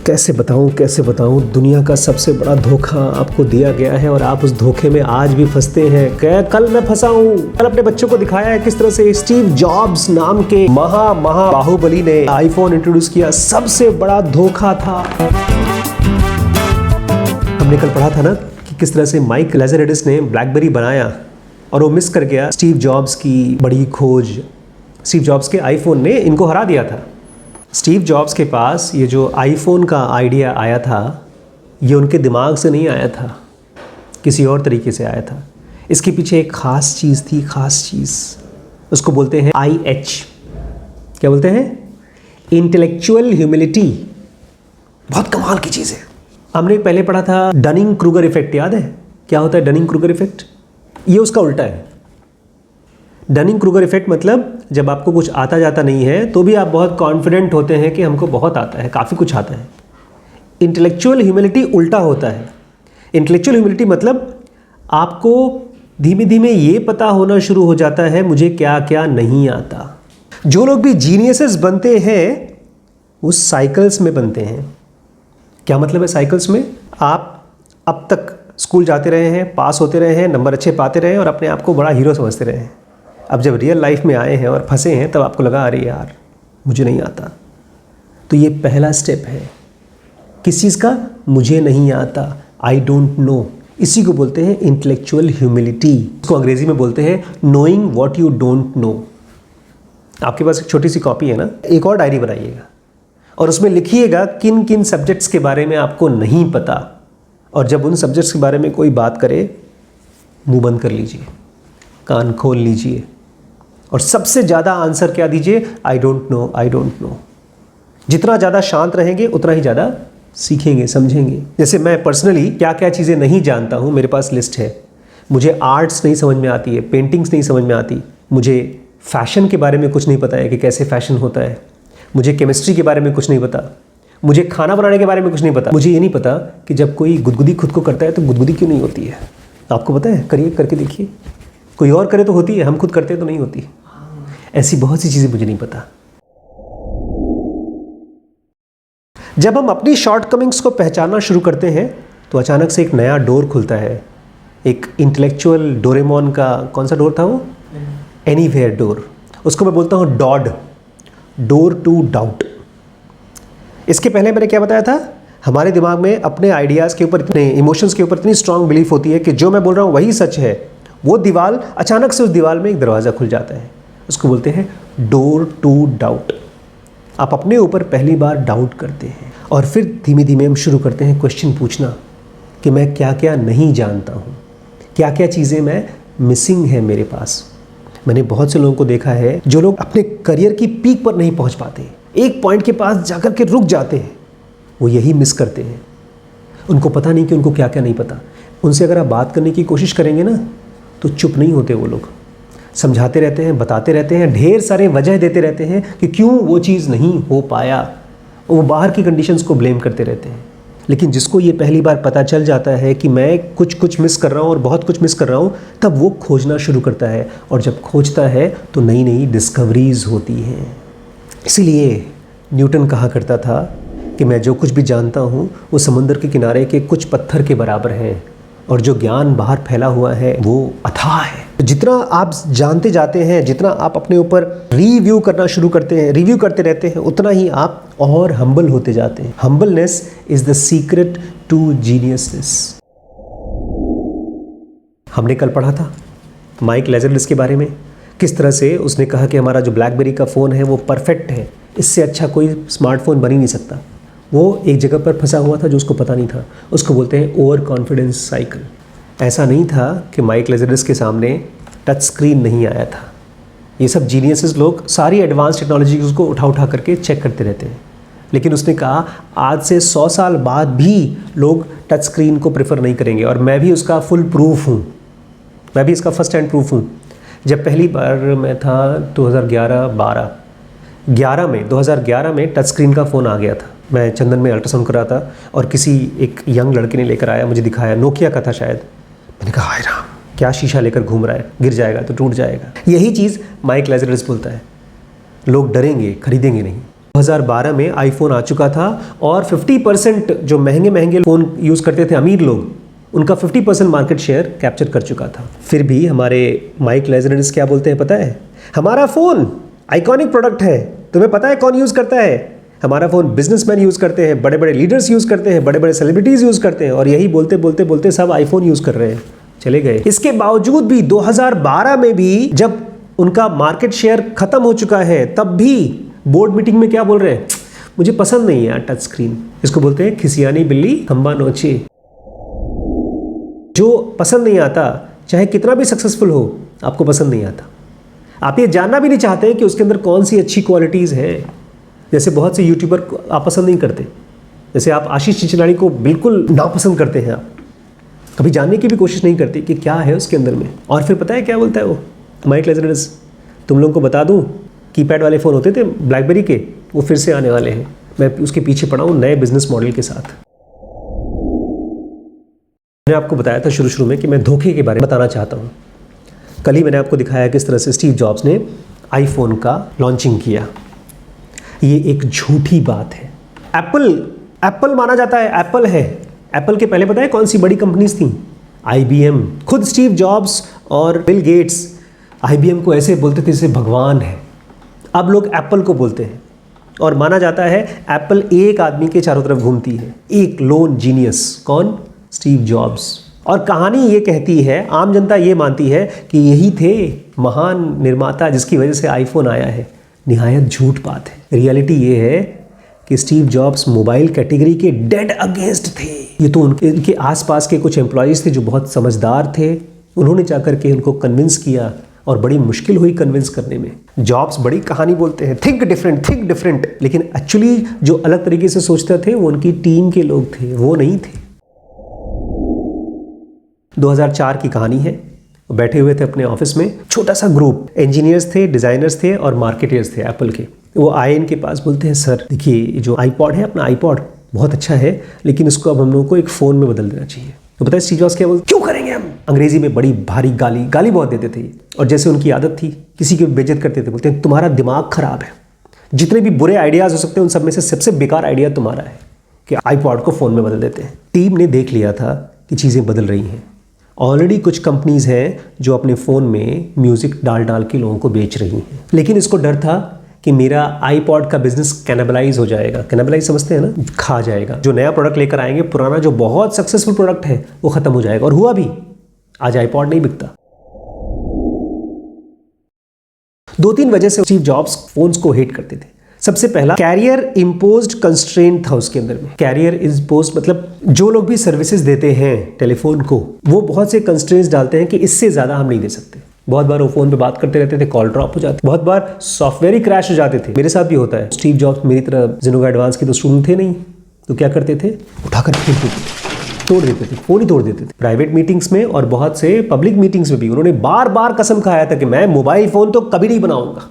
कैसे बताऊं दुनिया का सबसे बड़ा धोखा आपको दिया गया है और आप उस धोखे में आज भी फंसते हैं। कल मैं फंसा हूं। कल अपने बच्चों को दिखाया है किस तरह से स्टीव जॉब्स नाम के महा बाहुबली ने आईफोन इंट्रोड्यूस किया। सबसे बड़ा धोखा था। हमने कल पढ़ा था ना कि किस तरह से माइक लेज़रडिस ने ब्लैकबेरी बनाया और वो मिस कर गया स्टीव जॉब्स की बड़ी खोज। स्टीव जॉब्स के आईफोन ने इनको हरा दिया था। स्टीव जॉब्स के पास ये जो आईफोन का आइडिया आया था, ये उनके दिमाग से नहीं आया था, किसी और तरीके से आया था। इसके पीछे एक ख़ास चीज़ थी, ख़ास चीज़। उसको बोलते हैं IH। क्या बोलते हैं? Intellectual humility. बहुत कमाल की चीज़ है। हमने पहले पढ़ा था डनिंग क्रूगर इफेक्ट, याद है? क्या होता है डनिंग क्रूगर इफेक्ट? ये उसका उल्टा है। डनिंग क्रूगर इफेक्ट मतलब जब आपको कुछ आता जाता नहीं है तो भी आप बहुत कॉन्फिडेंट होते हैं कि हमको बहुत आता है, काफ़ी कुछ आता है। इंटेलेक्चुअल ह्यूमिलिटी उल्टा होता है। इंटेलेक्चुअल ह्यूमिलिटी मतलब आपको धीमे धीमे ये पता होना शुरू हो जाता है मुझे क्या क्या नहीं आता। जो लोग भी जीनियसेस बनते हैं वो साइकिल्स में बनते हैं। क्या मतलब है साइकिल्स में? आप अब तक स्कूल जाते रहे हैं, पास होते रहे हैं, नंबर अच्छे पाते रहे हैं और अपने आप को बड़ा हीरो समझते रहे हैं। अब जब रियल लाइफ में आए हैं और फंसे हैं तब आपको लगा अरे यार मुझे नहीं आता। तो ये पहला स्टेप है। किस चीज़ का? मुझे नहीं आता, आई डोंट नो। इसी को बोलते हैं इंटेलेक्चुअल ह्यूमिलिटी। इसको अंग्रेजी में बोलते हैं knowing what you don't know. आपके पास एक छोटी सी कॉपी है ना, एक और डायरी बनाइएगा और उसमें लिखिएगा किन किन सब्जेक्ट्स के बारे में आपको नहीं पता। और जब उन सब्जेक्ट्स के बारे में कोई बात करे, मुंह बंद कर लीजिए, कान खोल लीजिए और सबसे ज़्यादा आंसर क्या दीजिए? I don't know, I don't know. जितना ज़्यादा शांत रहेंगे उतना ही ज़्यादा सीखेंगे, समझेंगे। जैसे मैं पर्सनली क्या क्या चीज़ें नहीं जानता हूँ, मेरे पास लिस्ट है। मुझे आर्ट्स नहीं समझ में आती है, पेंटिंग्स नहीं समझ में आती, मुझे फैशन के बारे में कुछ नहीं पता है कि कैसे फैशन होता है, मुझे केमिस्ट्री के बारे में कुछ नहीं पता, मुझे खाना बनाने के बारे में कुछ नहीं पता। मुझे ये नहीं पता कि जब कोई गुदगुदी खुद को करता है तो गुदगुदी क्यों नहीं होती है। आपको पता है? करिए, करके देखिए। कोई और करे तो होती है, हम खुद करते हैं तो नहीं होती। ऐसी बहुत सी चीज़ें मुझे नहीं पता। जब हम अपनी शॉर्टकमिंग्स को पहचानना शुरू करते हैं तो अचानक से एक नया डोर खुलता है। एक इंटेलेक्चुअल डोरेमोन का कौन सा डोर था वो? Anywhere door. उसको मैं बोलता हूँ डॉड, डोर टू डाउट। इसके पहले मैंने क्या बताया था? हमारे दिमाग में अपने आइडियाज़ के ऊपर, इतने इमोशंस के ऊपर इतनी स्ट्रांग बिलीफ होती है कि जो मैं बोल रहा हूँ वही सच है। वो दीवार, अचानक से उस दीवार में एक दरवाज़ा खुल जाता है। उसको बोलते हैं डोर टू डाउट। आप अपने ऊपर पहली बार डाउट करते हैं और फिर धीमे धीमे हम शुरू करते हैं क्वेश्चन पूछना कि मैं क्या क्या नहीं जानता हूँ, क्या क्या चीज़ें मैं मिसिंग है मेरे पास। मैंने बहुत से लोगों को देखा है जो लोग अपने करियर की पीक पर नहीं पहुँच पाते, एक पॉइंट के पास जाकर के रुक जाते हैं। वो यही मिस करते हैं। उनको पता नहीं कि उनको क्या क्या नहीं पता। उनसे अगर आप बात करने की कोशिश करेंगे ना तो चुप नहीं होते वो लोग, समझाते रहते हैं, बताते रहते हैं, ढेर सारे वजह देते रहते हैं कि क्यों वो चीज़ नहीं हो पाया। वो बाहर की कंडीशंस को ब्लेम करते रहते हैं। लेकिन जिसको ये पहली बार पता चल जाता है कि मैं कुछ मिस कर रहा हूँ और बहुत कुछ मिस कर रहा हूँ, तब वो खोजना शुरू करता है और जब खोजता है तो नई नई डिस्कवरीज होती हैं। इसीलिए न्यूटन कहा करता था कि मैं जो कुछ भी जानता हूँ वो समुद्र के किनारे के कुछ पत्थर के बराबर है और जो ज्ञान बाहर फैला हुआ है वो अथाह है। जितना आप जानते जाते हैं, जितना आप अपने ऊपर रिव्यू करना शुरू करते हैं, रिव्यू करते रहते हैं, उतना ही आप और हम्बल होते जाते हैं। Humbleness is the secret to geniusness. हमने कल पढ़ा था माइक लेज़रडिस के बारे में, किस तरह से उसने कहा कि हमारा जो ब्लैकबेरी का फ़ोन है वो परफेक्ट है, इससे अच्छा कोई स्मार्टफोन बन ही नहीं सकता। वो एक जगह पर फंसा हुआ था जो उसको पता नहीं था। उसको बोलते हैं ओवर कॉन्फिडेंस साइकिल। ऐसा नहीं था कि माइक लेज़रडिस के सामने टच स्क्रीन नहीं आया था। ये सब जीनियसेस लोग सारी एडवांस टेक्नोलॉजी को उठा करके चेक करते रहते हैं। लेकिन उसने कहा आज से 100 साल बाद भी लोग टच स्क्रीन को प्रेफर नहीं करेंगे और मैं भी उसका फुल प्रूफ हूँ। मैं भी इसका फर्स्ट हैंड प्रूफ हूँ। जब पहली बार मैं था 2011 में टच स्क्रीन का फ़ोन आ गया था। मैं चंदन में अल्ट्रासाउंड कर रहा था और किसी एक यंग लड़के ने लेकर आया, मुझे दिखाया, नोकिया का था शायद। मैंने कहा हाय राम, क्या शीशा लेकर घूम रहा है, गिर जाएगा तो टूट जाएगा। यही चीज़ माइक लेज़रडिस बोलता है। लोग डरेंगे, खरीदेंगे नहीं। 2012 में आईफोन आ चुका था और 50% जो महंगे महंगे फ़ोन यूज़ करते थे अमीर लोग, उनका 50% मार्केट शेयर कैप्चर कर चुका था। फिर भी हमारे माइक लेज़रेडिस क्या बोलते हैं पता है? हमारा फ़ोन आइकॉनिक प्रोडक्ट है, तुम्हें पता है कौन यूज़ करता है? हमारा फ़ोन बिजनेसमैन यूज़ करते हैं, बड़े बड़े लीडर्स यूज़ करते हैं, बड़े बड़े सेलिब्रिटीज़ यूज़ करते हैं, और यही बोलते बोलते बोलते सब आईफोन यूज़ कर रहे हैं, चले गए। इसके बावजूद भी 2012 में भी जब उनका मार्केट शेयर खत्म हो चुका है, तब भी बोर्ड मीटिंग में क्या बोल रहे हैं? मुझे पसंद नहीं है टच स्क्रीन। इसको बोलते हैं खिसियानी बिल्ली खंबा नोचे। जो पसंद नहीं आता, चाहे कितना भी सक्सेसफुल हो, आपको पसंद नहीं आता। आप ये जानना भी नहीं चाहते कि उसके अंदर कौन सी अच्छी क्वालिटीज़ हैं। जैसे बहुत से यूट्यूबर को आप पसंद नहीं करते, जैसे आप आशीष चिंचलानी को बिल्कुल नापसंद करते हैं, आप कभी जानने की भी कोशिश नहीं करते कि क्या है उसके अंदर में। और फिर पता है क्या बोलता है वो माइक लेज़रेडिस? तुम लोगों को बता दूं, कीपैड वाले फ़ोन होते थे ब्लैकबेरी के, वो फिर से आने वाले हैं। मैं उसके पीछे पड़ा हूँ नए बिजनेस मॉडल के साथ। मैंने आपको बताया था शुरू में कि मैं धोखे के बारे में बताना चाहता हूँ। कल ही मैंने आपको दिखाया किस तरह से स्टीव जॉब्स ने आईफोन का लॉन्चिंग किया। ये एक झूठी बात है। एप्पल माना जाता है, एप्पल है। एप्पल के पहले पता है कौन सी बड़ी कंपनीज थी? IBM। खुद स्टीव जॉब्स और बिल गेट्स IBM को ऐसे बोलते थे जैसे भगवान है। अब लोग एप्पल को बोलते हैं, और माना जाता है एप्पल एक आदमी के चारों तरफ घूमती है, एक लोन जीनियस। कौन? Steve jobs. और कहानी ये कहती है, आम जनता ये मानती है कि यही थे महान निर्माता जिसकी वजह से आईफोन आया है। निहायत झूठ बात है। रियलिटी ये है कि स्टीव जॉब्स मोबाइल कैटेगरी के डेड अगेंस्ट थे। ये तो उनके आसपास के कुछ एम्प्लॉयज़ थे जो बहुत समझदार थे, उन्होंने जाकर के उनको कन्विंस किया, और बड़ी मुश्किल हुई कन्विंस करने में। जॉब्स बड़ी कहानी बोलते हैं, थिंक डिफरेंट, लेकिन एक्चुअली जो अलग तरीके से सोचते थे वो उनकी टीम के लोग थे, वो नहीं थे। 2004 की कहानी है। बैठे हुए थे अपने ऑफिस में, छोटा सा ग्रुप, इंजीनियर्स थे, डिज़ाइनर्स थे और मार्केटर्स थे एप्पल के। वो आए इनके पास, बोलते हैं सर देखिए जो आईपॉड है, अपना आईपॉड बहुत अच्छा है, लेकिन इसको अब हम लोगों को एक फ़ोन में बदल देना चाहिए। तो पता है स्टीव जॉब्स क्या बोलते? क्यों करेंगे हम? अंग्रेजी में बड़ी भारी गाली बहुत देते थे, और जैसे उनकी आदत थी किसी की बेइज्जत करते थे। बोलते हैं तुम्हारा दिमाग खराब है, जितने भी बुरे आइडियाज़ हो सकते हैं उन सब में से सबसे बेकार आइडिया तुम्हारा है कि आईपॉड को फ़ोन में बदल देते हैं। टीम ने देख लिया था कि चीज़ें बदल रही हैं। ऑलरेडी कुछ कंपनीज़ हैं जो अपने फ़ोन में म्यूज़िक डाल के लोगों को बेच रही हैं, लेकिन इसको डर था कि मेरा आईपॉड का बिजनेस कैनिबलाइज हो जाएगा। कैनिबलाइज समझते हैं ना? खा जाएगा। जो नया प्रोडक्ट लेकर आएंगे, पुराना जो बहुत सक्सेसफुल प्रोडक्ट है वो खत्म हो जाएगा। और हुआ भी, आज आईपॉड नहीं बिकता। 2-3 वजह से स्टीव जॉब्स फोन्स को हेट करते थे। सबसे पहला, कैरियर इम्पोज्ड कंस्ट्रेंट था उसके अंदर में। कैरियर इम्पोज्ड मतलब जो लोग भी सर्विसेज देते हैं टेलीफोन को, वो बहुत से कंस्ट्रेंट्स डालते हैं कि इससे ज़्यादा हम नहीं दे सकते। बहुत बार वो फ़ोन पे बात करते रहते थे, कॉल ड्रॉप हो जाती, बहुत बार सॉफ्टवेयर ही क्रैश हो जाते थे। मेरे साथ भी होता है। स्टीव जॉब्स मेरी तरह ज़ेनोगा एडवांस के तो स्टूडेंट थे नहीं, तो क्या करते थे? उठाकर तोड़ देते थे, फ़ोन ही तोड़ देते थे। प्राइवेट मीटिंग्स में और बहुत से पब्लिक मीटिंग्स में भी उन्होंने बार बार कसम खाया था कि मैं मोबाइल फ़ोन तो कभी नहीं बनाऊंगा।